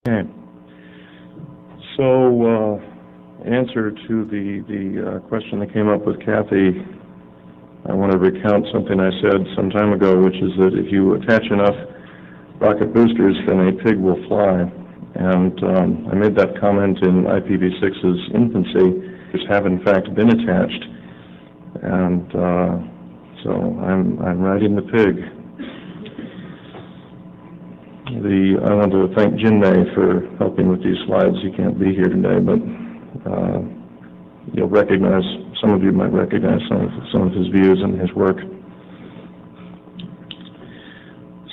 Okay. So, answer to the question that came up with Kathy, I want to recount something I said some time ago, which is that if you attach enough rocket boosters, then a pig will fly. And I made that comment in IPv6's infancy, which have in fact been attached. And so I'm riding the pig. I want to thank Jinmei for helping with these slides. He can't be here today, but you'll recognize, some of you might recognize some of his views and his work.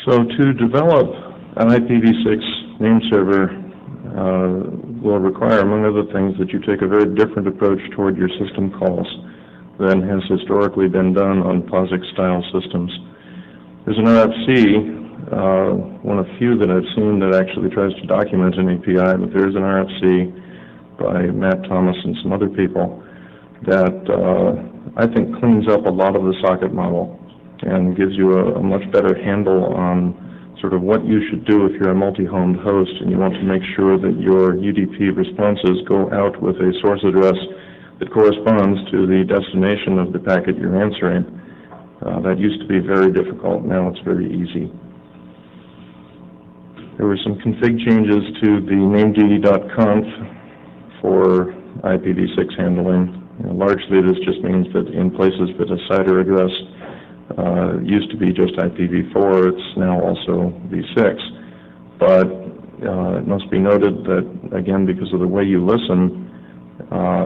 So to develop an IPv6 name server will require, among other things, that you take a very different approach toward your system calls than has historically been done on POSIX-style systems. There's an RFC, one of few that I've seen that actually tries to document an API, but there's an RFC by Matt Thomas and some other people that I think cleans up a lot of the socket model and gives you a much better handle on sort of what you should do if you're a multi-homed host and you want to make sure that your UDP responses go out with a source address that corresponds to the destination of the packet you're answering. That used to be very difficult. Now it's very easy. There were some config changes to the named.conf for IPv6 handling. Largely this just means that in places that a CIDR address used to be just IPv4, it's now also v6. But it must be noted that, again, because of the way you listen,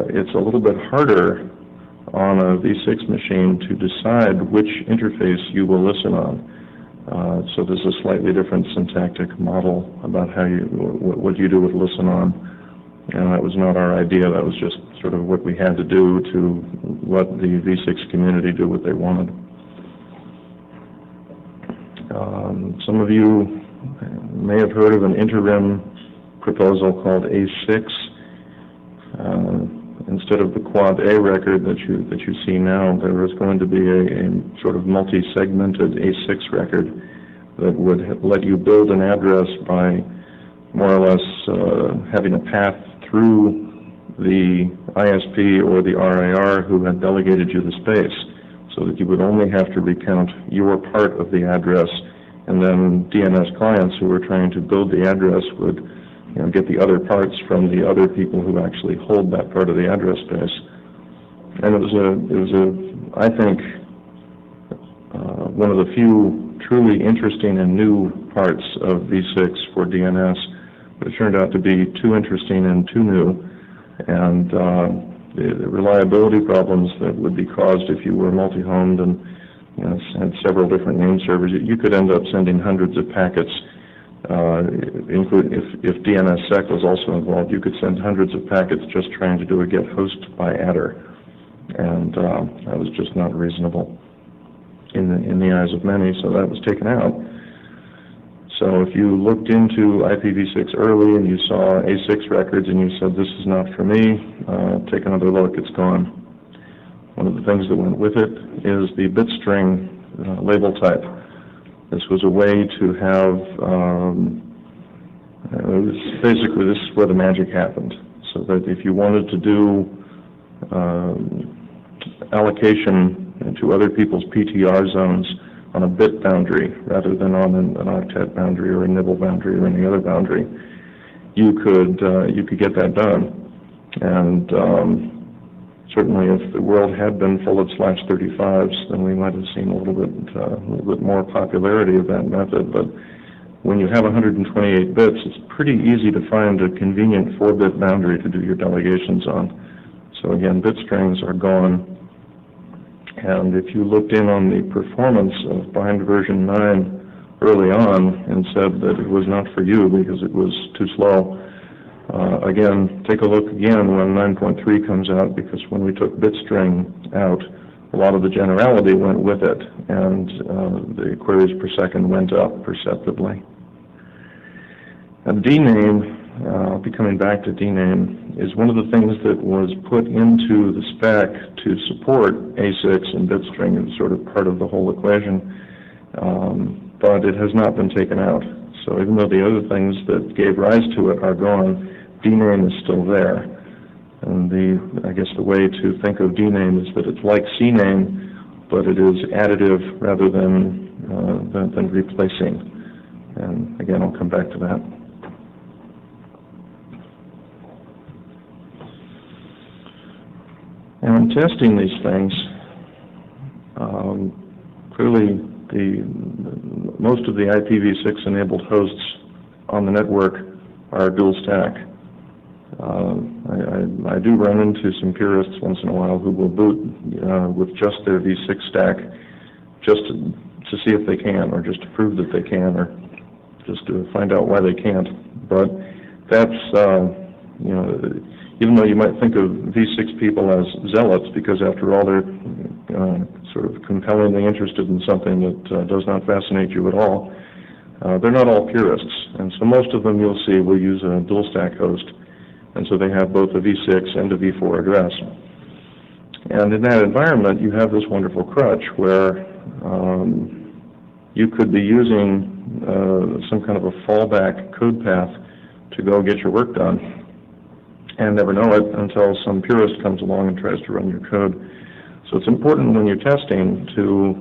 it's a little bit harder on a v6 machine to decide which interface you will listen on. So there's a slightly different syntactic model about how what you do with listen on. And that was not our idea. That was just sort of what we had to do to let the v6 community do what they wanted. Some of you may have heard of an interim proposal called A6. Instead of the quad A record that you see now, there was going to be a sort of multi-segmented A6 record that would let you build an address by more or less having a path through the ISP or the RIR who had delegated you the space, so that you would only have to recount your part of the address, and then DNS clients who were trying to build the address would get the other parts from the other people who actually hold that part of the address space. And it was I think, one of the few truly interesting and new parts of v6 for DNS, but it turned out to be too interesting and too new. And the reliability problems that would be caused if you were multi-homed and had several different name servers, you could end up sending hundreds of packets. If DNSSEC was also involved, you could send hundreds of packets just trying to do a get host by adder, and that was just not reasonable in the eyes of many, so that was taken out. So if you looked into IPv6 early and you saw A6 records and you said, this is not for me, take another look, it's gone. One of the things that went with it is the bit string label type. This was a way to have, basically this is where the magic happened. So that if you wanted to do allocation to other people's PTR zones on a bit boundary rather than on an octet boundary or a nibble boundary or any other boundary, you could get that done. And certainly if the world had been full of /35s, then we might have seen a little bit more popularity of that method. But when you have 128 bits, it's pretty easy to find a convenient 4-bit boundary to do your delegations on. So again, bit strings are gone. And if you looked in on the performance of bind version 9 early on and said that it was not for you because it was too slow, again, take a look again when 9.3 comes out, because when we took bitstring out, a lot of the generality went with it, and the queries per second went up perceptibly. And DNAME, I'll be coming back to DNAME, is one of the things that was put into the spec to support A6 and bitstring. It's sort of part of the whole equation, but it has not been taken out. So even though the other things that gave rise to it are gone, dname is still there. And I guess the way to think of dname is that it's like cname, but it is additive rather than replacing. And again, I'll come back to that. And in testing these things, clearly most of the IPv6 enabled hosts on the network are dual stack. I do run into some purists once in a while who will boot with just their v6 stack just to see if they can, or just to prove that they can, or just to find out why they can't. But that's, even though you might think of v6 people as zealots, because after all they're sort of compellingly interested in something that does not fascinate you at all, they're not all purists. And so most of them you'll see will use a dual stack host. And so they have both a v6 and a v4 address. And in that environment, you have this wonderful crutch where you could be using some kind of a fallback code path to go get your work done and never know it until some purist comes along and tries to run your code. So it's important when you're testing to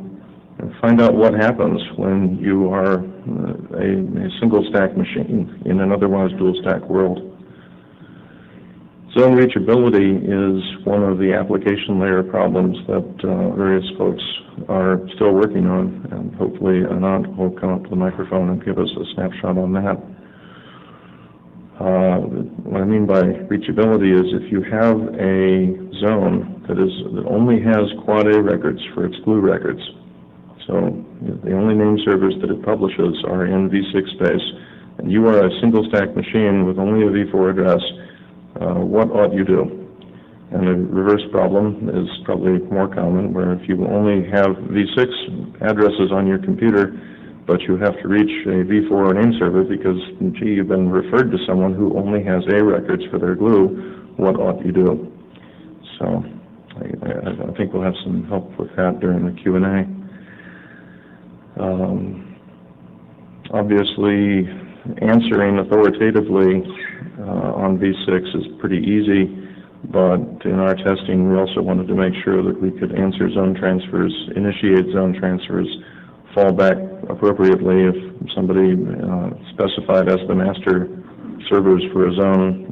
find out what happens when you are a single stack machine in an otherwise dual stack world. Zone reachability is one of the application layer problems that various folks are still working on, and hopefully Anand will come up to the microphone and give us a snapshot on that. What I mean by reachability is if you have a zone that only has quad A records for its glue records, so the only name servers that it publishes are in v6 space, and you are a single stack machine with only a v4 address, what ought you do? And the reverse problem is probably more common, where if you only have v6 addresses on your computer, but you have to reach a v4 name server because, gee, you've been referred to someone who only has A records for their glue, what ought you do? So I think we'll have some help with that during the Q&A. Obviously, answering authoritatively on v6 is pretty easy, but in our testing we also wanted to make sure that we could answer zone transfers, initiate zone transfers, fall back appropriately if somebody specified as the master servers for a zone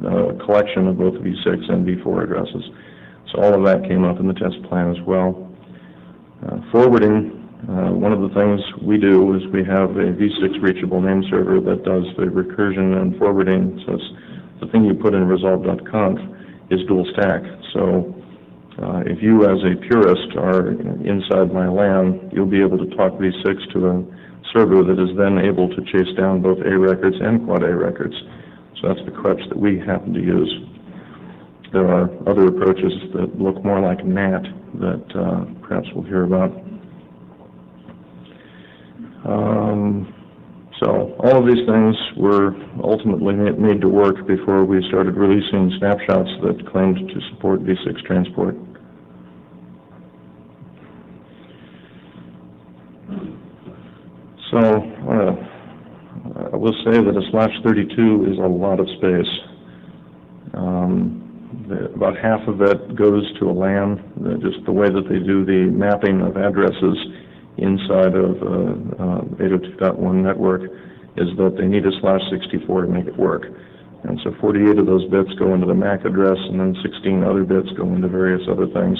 collection of both v6 and v4 addresses. So all of that came up in the test plan as well. Forwarding, one of the things we do is we have a v6 reachable name server that does the recursion and forwarding. So it's the thing you put in resolve.conf is dual stack. So if you as a purist are inside my LAN, you'll be able to talk v6 to a server that is then able to chase down both A records and quad A records. So that's the crutch that we happen to use. There are other approaches that look more like NAT that perhaps we'll hear about. So all of these things were ultimately made to work before we started releasing snapshots that claimed to support v6 transport. So I will say that a /32 is a lot of space. About half of it goes to a LAN, just the way that they do the mapping of addresses inside of 802.1 network is that they need a /64 to make it work. And so 48 of those bits go into the MAC address, and then 16 other bits go into various other things.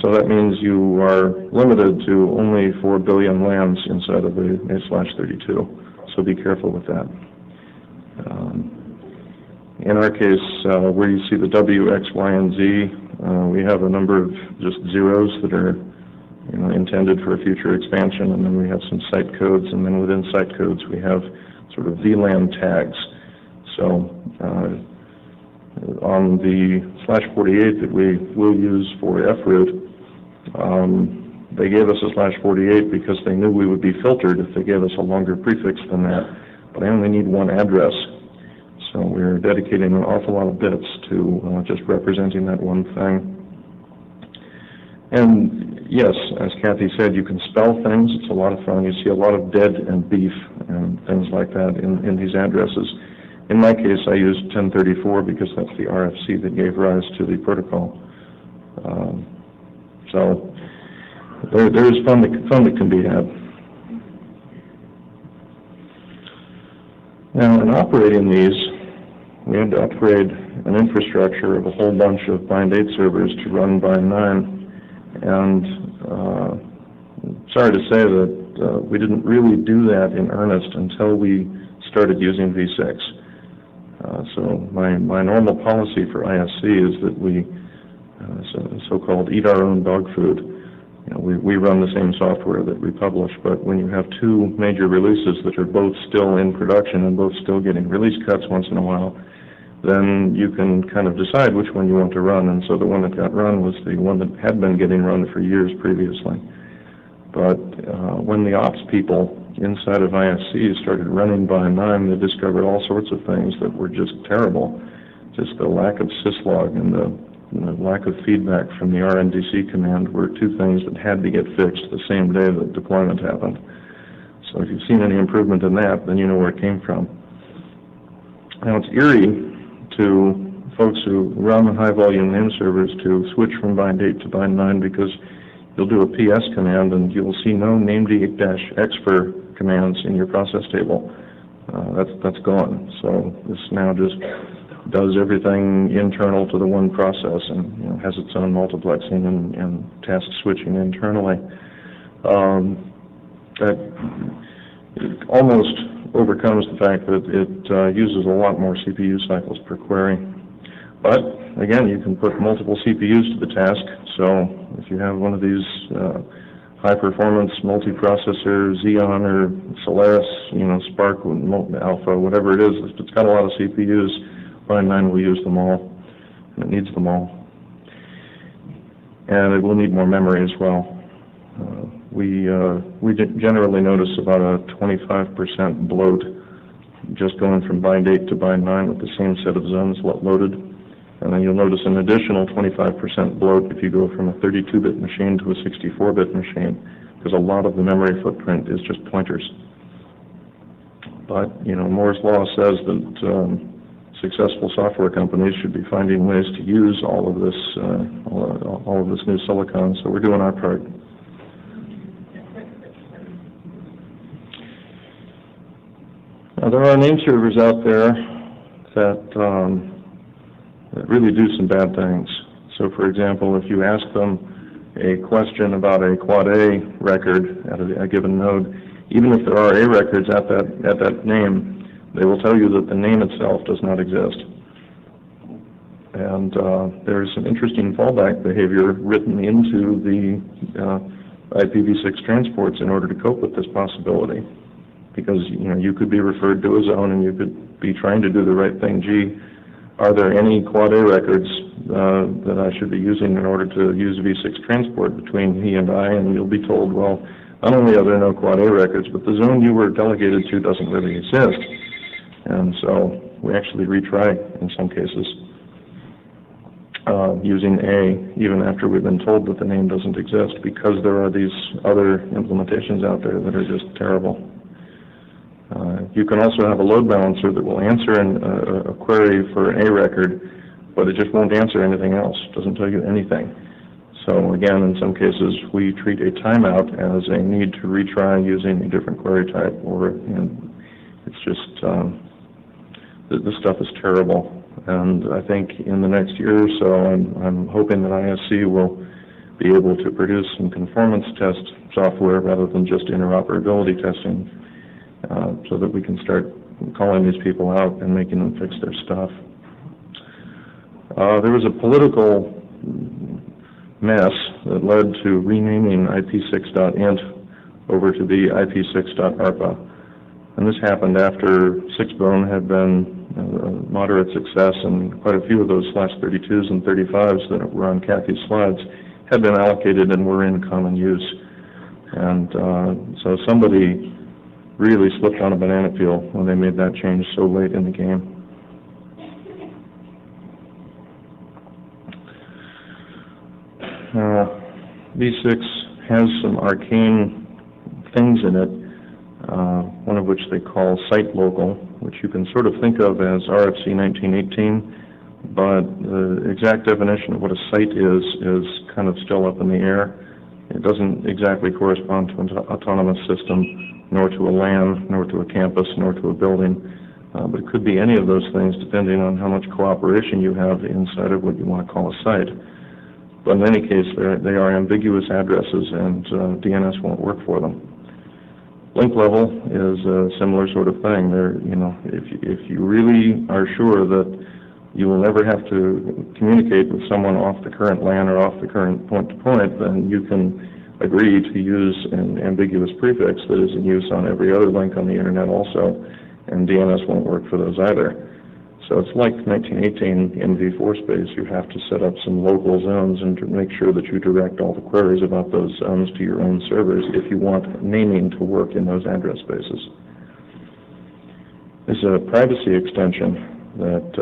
So that means you are limited to only 4 billion LANs inside of a /32. So be careful with that. In our case, where you see the W, X, Y, and Z, we have a number of just zeros that are intended for a future expansion, and then we have some site codes, and then within site codes we have sort of VLAN tags. So on the /48 that we will use for FROOT, they gave us a /48 because they knew we would be filtered if they gave us a longer prefix than that, but I only need one address. So we're dedicating an awful lot of bits to just representing that one thing. And yes, as Kathy said, you can spell things. It's a lot of fun. You see a lot of dead and beef and things like that in these addresses. In my case, I used 1034 because that's the RFC that gave rise to the protocol. So there is fun that can be had. Now, in operating these, we had to upgrade an infrastructure of a whole bunch of bind 8 servers to run bind 9. And sorry to say that we didn't really do that in earnest until we started using V6. So my normal policy for ISC is that we so-called eat our own dog food. You know, we run the same software that we publish, but when you have two major releases that are both still in production and both still getting release cuts once in a while, then you can kind of decide which one you want to run. And so the one that got run was the one that had been getting run for years previously. But when the ops people inside of ISC started running bind 9, they discovered all sorts of things that were just terrible. Just the lack of syslog and the lack of feedback from the RNDC command were two things that had to get fixed the same day that deployment happened. So if you've seen any improvement in that, then you know where it came from. Now it's eerie to folks who run high-volume name servers to switch from bind 8 to bind 9 because you'll do a PS command and you'll see no named-expr commands in your process table. That's gone. So this now just does everything internal to the one process and has its own multiplexing and task switching internally. That almost overcomes the fact that it uses a lot more CPU cycles per query. But again, you can put multiple CPUs to the task. So if you have one of these high-performance multiprocessor Xeon or Solaris, Spark, Alpha, whatever it is, if it's got a lot of CPUs, bind 9 will use them all, and it needs them all. And it will need more memory as well. We generally notice about a 25% bloat just going from bind 8 to bind 9 with the same set of zones loaded. And then you'll notice an additional 25% bloat if you go from a 32-bit machine to a 64-bit machine, because a lot of the memory footprint is just pointers. But, Moore's law says that successful software companies should be finding ways to use all of this new silicon, so we're doing our part. Now, there are name servers out there that really do some bad things. So, for example, if you ask them a question about a quad A record at a given node, even if there are A records at that name, they will tell you that the name itself does not exist. And there's some interesting fallback behavior written into the IPv6 transports in order to cope with this possibility. Because you could be referred to a zone and you could be trying to do the right thing. Gee, are there any quad A records that I should be using in order to use V6 transport between he and I? And you'll be told, well, not only are there no quad A records, but the zone you were delegated to doesn't really exist. And so we actually retry in some cases using A, even after we've been told that the name doesn't exist, because there are these other implementations out there that are just terrible. You can also have a load balancer that will answer a query for an A record, but it just won't answer anything else. It doesn't tell you anything. So again, in some cases, we treat a timeout as a need to retry using a different query type, or it's just this stuff is terrible. And I think in the next year or so, I'm hoping that ISC will be able to produce some conformance test software rather than just interoperability testing, so that we can start calling these people out and making them fix their stuff. There was a political mess that led to renaming IP6.int over to be IP6.ARPA. And this happened after 6bone had been a moderate success, and quite a few of those /32s and 35s that were on Kathy's slides had been allocated and were in common use. And so somebody really slipped on a banana peel when they made that change so late in the game. V6 has some arcane things in it, one of which they call site local, which you can sort of think of as RFC 1918, but the exact definition of what a site is kind of still up in the air. It doesn't exactly correspond to an autonomous system, nor to a LAN, nor to a campus, nor to a building. But it could be any of those things depending on how much cooperation you have inside of what you want to call a site. But in any case, they are ambiguous addresses, and DNS won't work for them. Link level is a similar sort of thing. If you really are sure that you will never have to communicate with someone off the current LAN or off the current point-to-point, then you can agree to use an ambiguous prefix that is in use on every other link on the internet also, and DNS won't work for those either. So it's like 1918 in v4 space. You have to set up some local zones and to make sure that you direct all the queries about those zones to your own servers if you want naming to work in those address spaces. There's a privacy extension that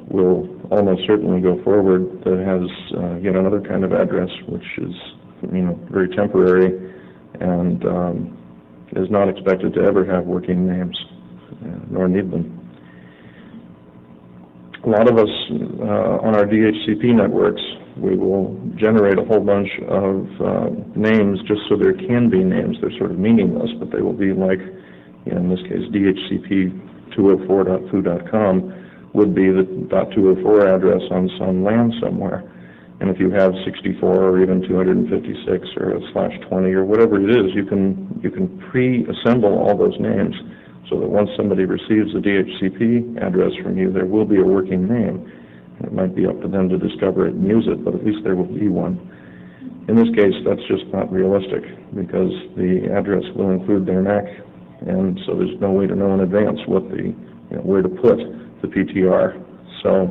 will almost certainly go forward that has yet another kind of address, which is very temporary and is not expected to ever have working names, nor need them. A lot of us on our DHCP networks, we will generate a whole bunch of names just so there can be names. They're sort of meaningless, but they will be like, in this case, DHCP204.foo.com would be the .204 address on some LAN somewhere. And if you have 64 or even 256 or a /20 or whatever it is, you can pre-assemble all those names so that once somebody receives a DHCP address from you, there will be a working name. It might be up to them to discover it and use it, but at least there will be one. In this case, that's just not realistic because the address will include their MAC, and so there's no way to know in advance what where to put the PTR. So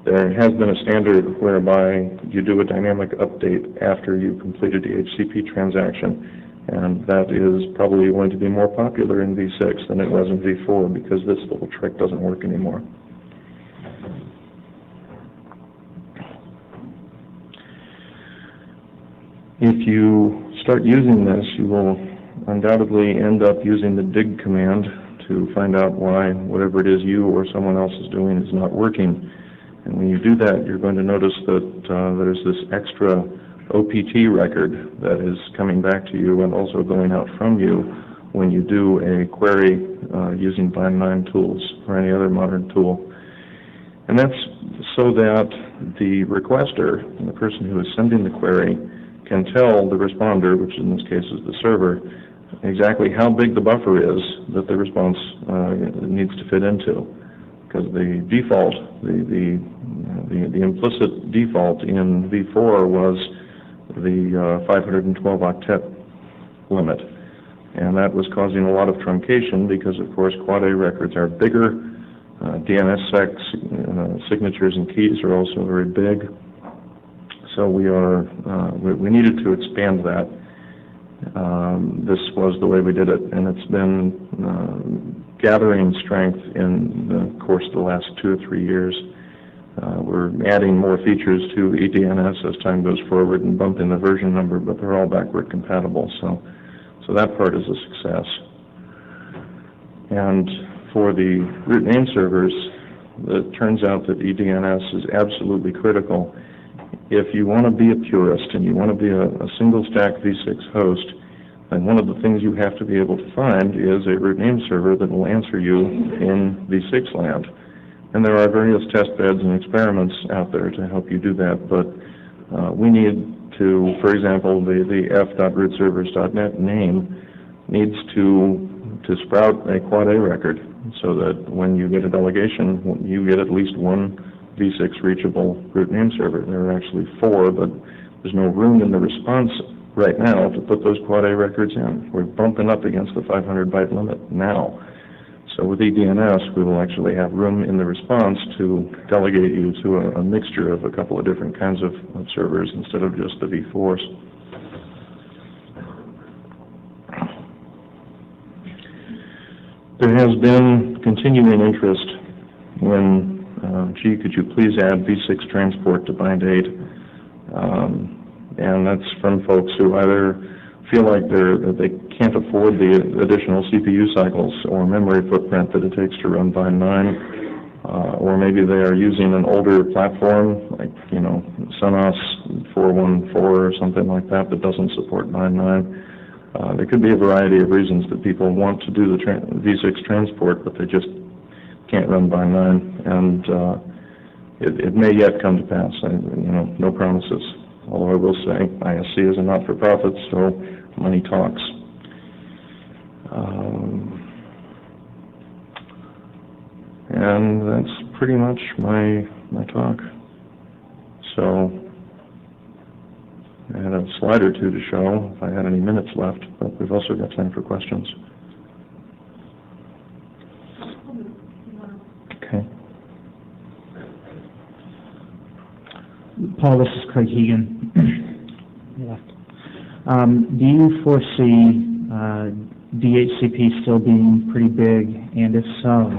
there has been a standard whereby you do a dynamic update after you complete a DHCP transaction, and that is probably going to be more popular in v6 than it was in v4 because this little trick doesn't work anymore. If you start using this, you will undoubtedly end up using the dig command to find out why whatever it is you or someone else is doing is not working. And when you do that, you're going to notice that there's this extra OPT record that is coming back to you and also going out from you when you do a query using Bind9 tools or any other modern tool. And that's so that the requester, the person who is sending the query, can tell the responder, which in this case is the server, exactly how big the buffer is that the response needs to fit into. Because the default, the implicit default in v4 was the 512 octet limit. And that was causing a lot of truncation because, of course, Quad A records are bigger. DNSSEC signatures and keys are also very big. So we needed to expand that. This was the way we did it, and it's been gathering strength in the course of the last 2 or 3 years. We're adding more features to eDNS as time goes forward and bumping the version number, but they're all backward compatible, so that part is a success. And for the root name servers, it turns out that eDNS is absolutely critical. If you want to be a purist and you want to be a single stack v6 host, then one of the things you have to be able to find is a root name server that will answer you in v6 land. And there are various test beds and experiments out there to help you do that, but we need to, for example, the f.rootservers.net name needs to sprout a Quad A record so that when you get a delegation, you get at least one v6 reachable root name server. There are actually 4, but there's no room in the response right now to put those Quad A records in. We're bumping up against the 500 byte limit now. So with eDNS, we will actually have room in the response to delegate you to a mixture of a couple of different kinds of servers instead of just the v4s. There has been continuing interest when, gee, could you please add v6 transport to bind 8? and that's from folks who either feel like they can't afford the additional CPU cycles or memory footprint that it takes to run Vine 9, or maybe they are using an older platform like, you know, Sonos 414 or something like that that doesn't support Vine 9. There could be a variety of reasons that people want to do the V6 transport, but they just can't run Vine 9, and it may yet come to pass. You know, no promises. Although I will say, ISC is a not-for-profit, so money talks. And that's pretty much my talk. So I had a slide or two to show if I had any minutes left, but we've also got time for questions. Okay. Paul, this is Craig Hegan. Do you foresee DHCP still being pretty big, and if so,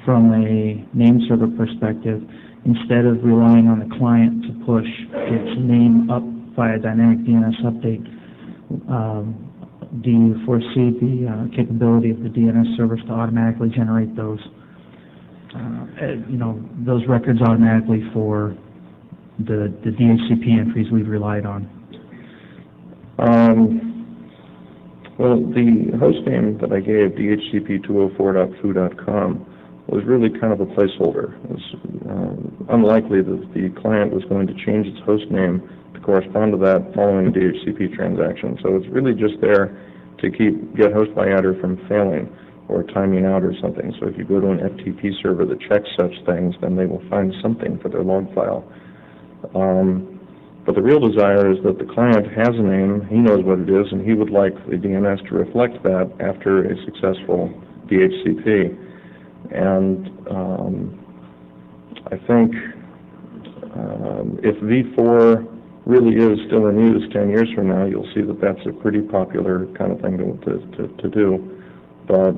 from a name server perspective, instead of relying on the client to push its name up via dynamic DNS update, do you foresee the capability of the DNS servers to automatically generate those, those records automatically for the DHCP entries we've relied on? Well, the host name that I gave, dhcp204.foo.com, was really kind of a placeholder. It was unlikely that the client was going to change its host name to correspond to that following a DHCP transaction. So it's really just there to get host by adder from failing or timing out or something. So if you go to an FTP server that checks such things, then they will find something for their log file. But the real desire is that the client has a name, he knows what it is, and he would like the DNS to reflect that after a successful DHCP. And I think if V4 really is still in use 10 years from now, you'll see that that's a pretty popular kind of thing to do. But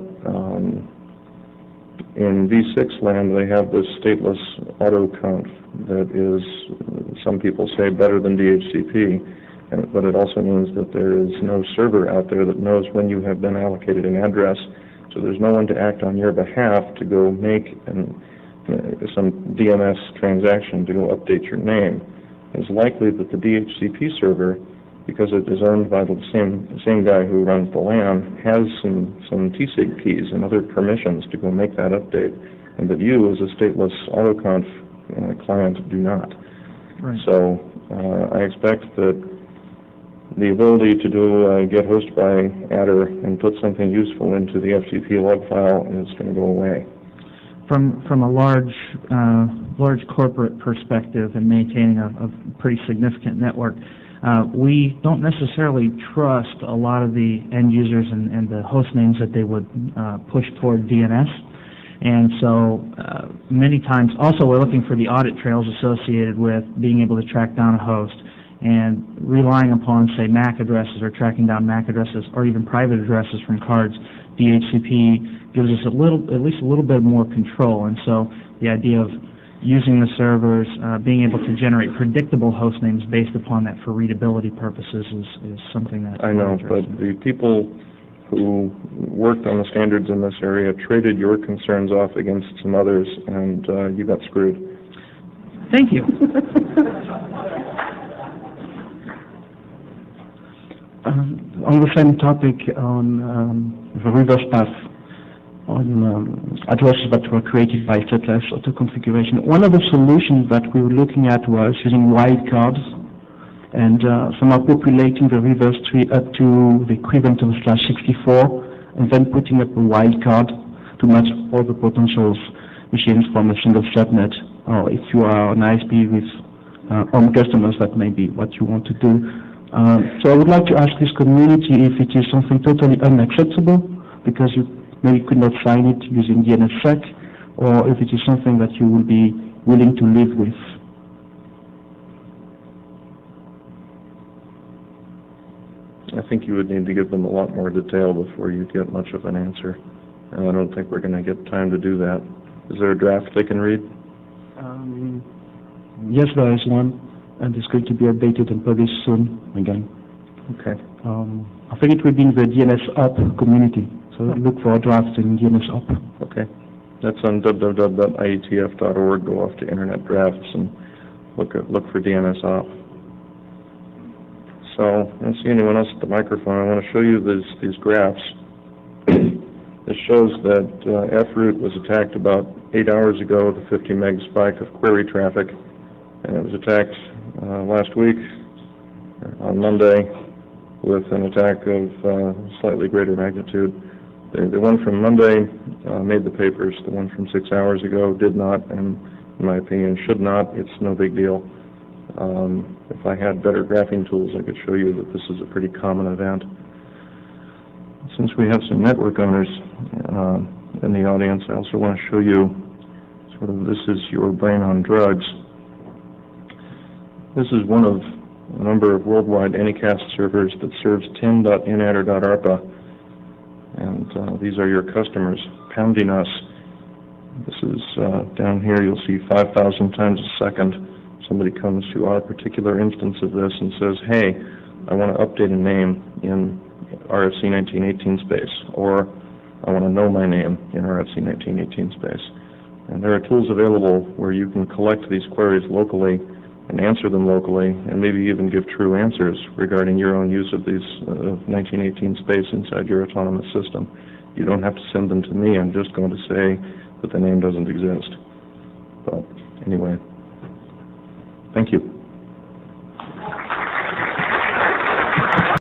in V6 land, they have this stateless autoconf that is, some people say, better than DHCP, but it also means that there is no server out there that knows when you have been allocated an address, so there's no one to act on your behalf to go make some DNS transaction to go update your name. It's likely that the DHCP server, because it is owned by the same guy who runs the LAN, has some TSIG keys and other permissions to go make that update, and that you, as a stateless autoconf client, do not. Right. So I expect that the ability to do get host by adder and put something useful into the FTP log file is going to go away. From a large corporate perspective and maintaining a pretty significant network, we don't necessarily trust a lot of the end users and the host names that they would push toward DNS. And so many times, also we're looking for the audit trails associated with being able to track down a host, and relying upon, say, MAC addresses or tracking down MAC addresses or even private addresses from cards. DHCP gives us at least a little bit more control. And so the idea of using the servers, being able to generate predictable host names based upon that for readability purposes is something that I know, but the people who worked on the standards in this area traded your concerns off against some others, and you got screwed. Thank you. On the same topic, on the reverse path, on addresses that were created by stateless auto configuration, one of the solutions that we were looking at was using wildcards and somehow populating the reverse tree up to the equivalent of /64 and then putting up a wildcard to match all the potential machines from a single subnet. Or if you are an ISP with home customers, that may be what you want to do. So I would like to ask this community if it is something totally unacceptable because you maybe could not sign it using DNSSEC, or if it is something that you will be willing to live with. I think you would need to give them a lot more detail before you get much of an answer. And I don't think we're going to get time to do that. Is there a draft they can read? Yes, there is one. and it's going to be updated and published soon again. Okay. I think it will be in the DNS Up community, so look for drafts in DNS Up. Okay. That's on www.ietf.org. Go off to Internet Drafts and look for DNS off. So, I don't see anyone else at the microphone. I want to show you these graphs. This shows that FRoot was attacked about 8 hours ago with a 50 meg spike of query traffic, and it was attacked last week on Monday with an attack of slightly greater magnitude. The one from Monday made the papers. The one from 6 hours ago did not, and in my opinion should not. It's no big deal. If I had better graphing tools, I could show you that this is a pretty common event. Since we have some network owners in the audience, I also want to show you sort of, this is your brain on drugs. This is one of a number of worldwide Anycast servers that serves 10.NET or .ARPA, and these are your customers pounding us. This is down here, you'll see 5,000 times a second. Somebody comes to our particular instance of this and says, hey, I want to update a name in RFC 1918 space, or I want to know my name in RFC 1918 space. And there are tools available where you can collect these queries locally and answer them locally, and maybe even give true answers regarding your own use of these 1918 space inside your autonomous system. You don't have to send them to me. I'm just going to say that the name doesn't exist. But anyway, thank you.